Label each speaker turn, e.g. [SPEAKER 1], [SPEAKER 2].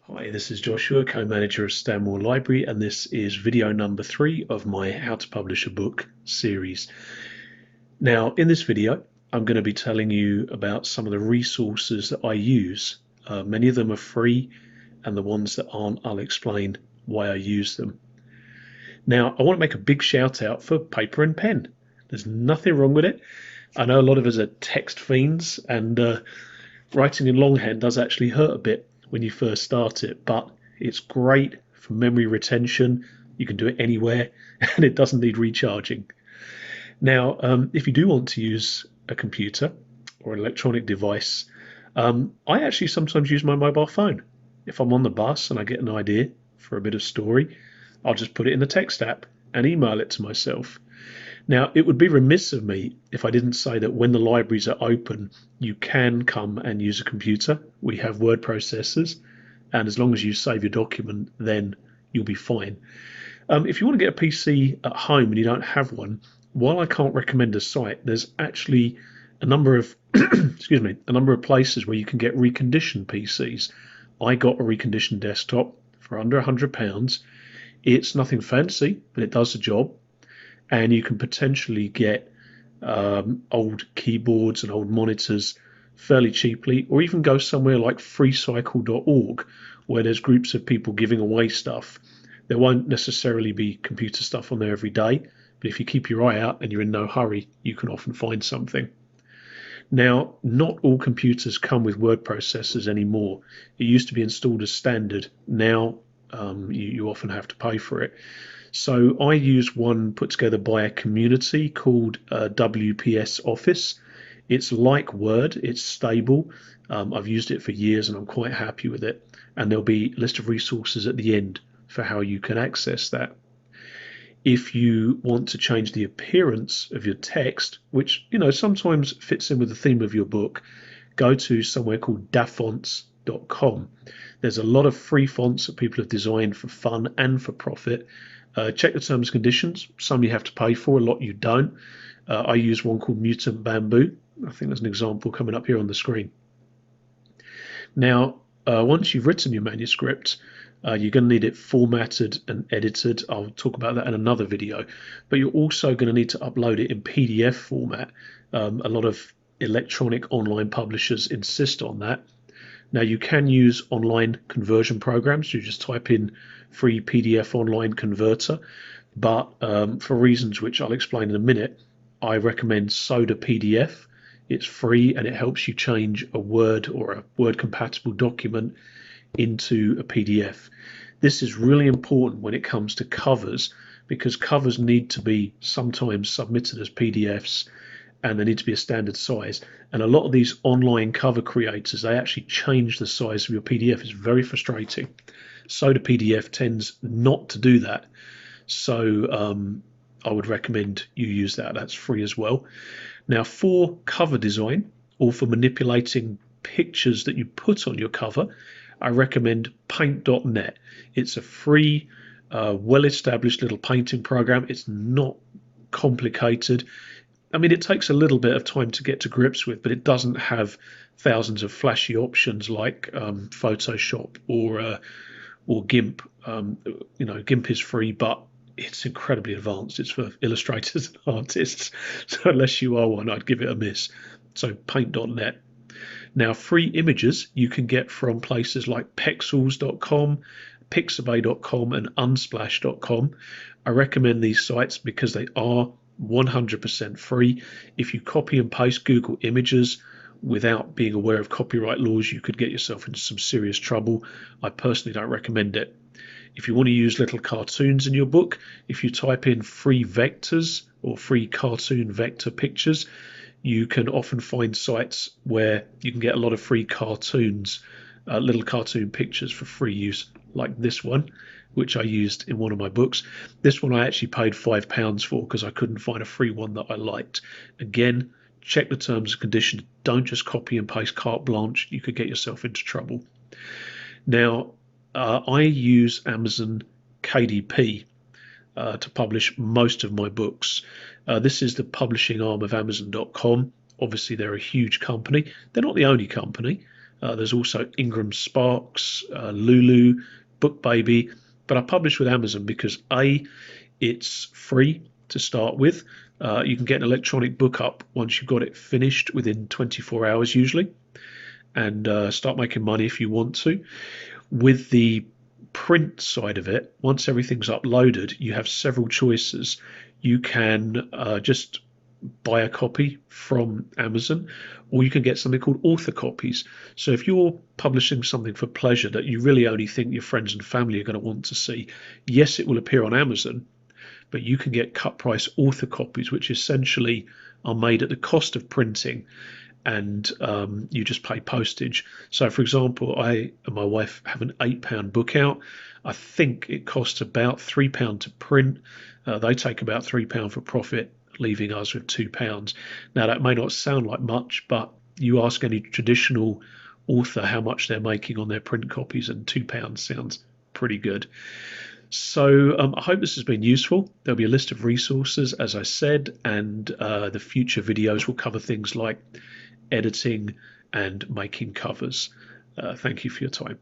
[SPEAKER 1] Hi, this is Joshua, co-manager of Stanmore Library, and this is video number 3 of my How to Publish a Book series. Now, in this video, I'm going to be telling you about some of the resources that I use. Many of them are free, and the ones that aren't, I'll explain why I use them. Now, I want to make a big shout out for paper and pen. There's nothing wrong with it. I know a lot of us are text fiends, and writing in longhand does actually hurt a bit when you first start it, but it's great for memory retention. You can do it anywhere and it doesn't need recharging. Now, if you do want to use a computer or an electronic device, I actually sometimes use my mobile phone. If I'm on the bus and I get an idea for a bit of story, I'll just put it in the text app and email it to myself. Now, it would be remiss of me if I didn't say that when the libraries are open, you can come and use a computer. We have word processors, and as long as you save your document, then you'll be fine. If you want to get a PC at home and you don't have one, while I can't recommend a site, there's actually a number of a number of places where you can get reconditioned PCs. I got a reconditioned desktop for under £100. It's nothing fancy, but it does the job. And you can potentially get old keyboards and old monitors fairly cheaply, or even go somewhere like freecycle.org, where there's groups of people giving away stuff. There won't necessarily be computer stuff on there every day, but if you keep your eye out and you're in no hurry, you can often find something. Now, not all computers come with word processors anymore. It used to be installed as standard. Now you often have to pay for it. So I use one put together by a community called WPS Office. It's like Word, it's stable. I've used it for years and I'm quite happy with it. And there'll be a list of resources at the end for how you can access that. If you want to change the appearance of your text, which sometimes fits in with the theme of your book, go to somewhere called dafonts.com. There's a lot of free fonts that people have designed for fun and for profit. Check the terms and conditions. Some you have to pay for, a lot you don't. I use one called Mutant Bamboo. I think there's an example coming up here on the screen. Now, once you've written your manuscript, you're going to need it formatted and edited. I'll talk about that in another video. But you're also going to need to upload it in PDF format. A lot of electronic online publishers insist on that. Now, you can use online conversion programs. You just type in free PDF online converter. But for reasons which I'll explain in a minute, I recommend Soda PDF. It's free and it helps you change a Word or a Word compatible document into a PDF. This is really important when it comes to covers, because covers need to be sometimes submitted as PDFs and they need to be a standard size. And a lot of these online cover creators, they actually change the size of your PDF. It's very frustrating. Soda PDF tends not to do that. So I would recommend you use that. That's free as well. Now, for cover design or for manipulating pictures that you put on your cover, I recommend paint.net. It's a free, well-established little painting program. It's not complicated. I mean, it takes a little bit of time to get to grips with, but it doesn't have thousands of flashy options like Photoshop or GIMP. GIMP is free, but it's incredibly advanced. It's for illustrators and artists. So unless you are one, I'd give it a miss. So paint.net. Now, free images you can get from places like pexels.com, pixabay.com, and unsplash.com. I recommend these sites because they are 100% free. If you copy and paste Google Images without being aware of copyright laws, you could get yourself into some serious trouble. I personally don't recommend it. If you want to use little cartoons in your book, if you type in free vectors or free cartoon vector pictures, you can often find sites where you can get a lot of free cartoons, little cartoon pictures for free use, like this one, which I used in one of my books. This one I actually paid £5 for because I couldn't find a free one that I liked. Again, check the terms and conditions. Don't just copy and paste carte blanche. You could get yourself into trouble. Now, I use Amazon KDP to publish most of my books. This is the publishing arm of Amazon.com. Obviously, they're a huge company. They're not the only company. There's also Ingram Sparks, Lulu, BookBaby. But I publish with Amazon because A, it's free to start with. You can get an electronic book up once you've got it finished within 24 hours usually, and start making money if you want to. With the print side of it, once everything's uploaded, you have several choices. You can just buy a copy from Amazon, or you can get something called author copies. So if you're publishing something for pleasure that you really only think your friends and family are going to want to see, yes, it will appear on Amazon, but you can get cut price author copies, which essentially are made at the cost of printing, and you just pay postage. So, for example, I and my wife have an £8 book out. I think it costs about £3 to print. They take about £3 for profit, leaving us with £2. Now, that may not sound like much, but you ask any traditional author how much they're making on their print copies, and £2 sounds pretty good. So I hope this has been useful. There'll be a list of resources, as I said, and the future videos will cover things like editing and making covers. Thank you for your time.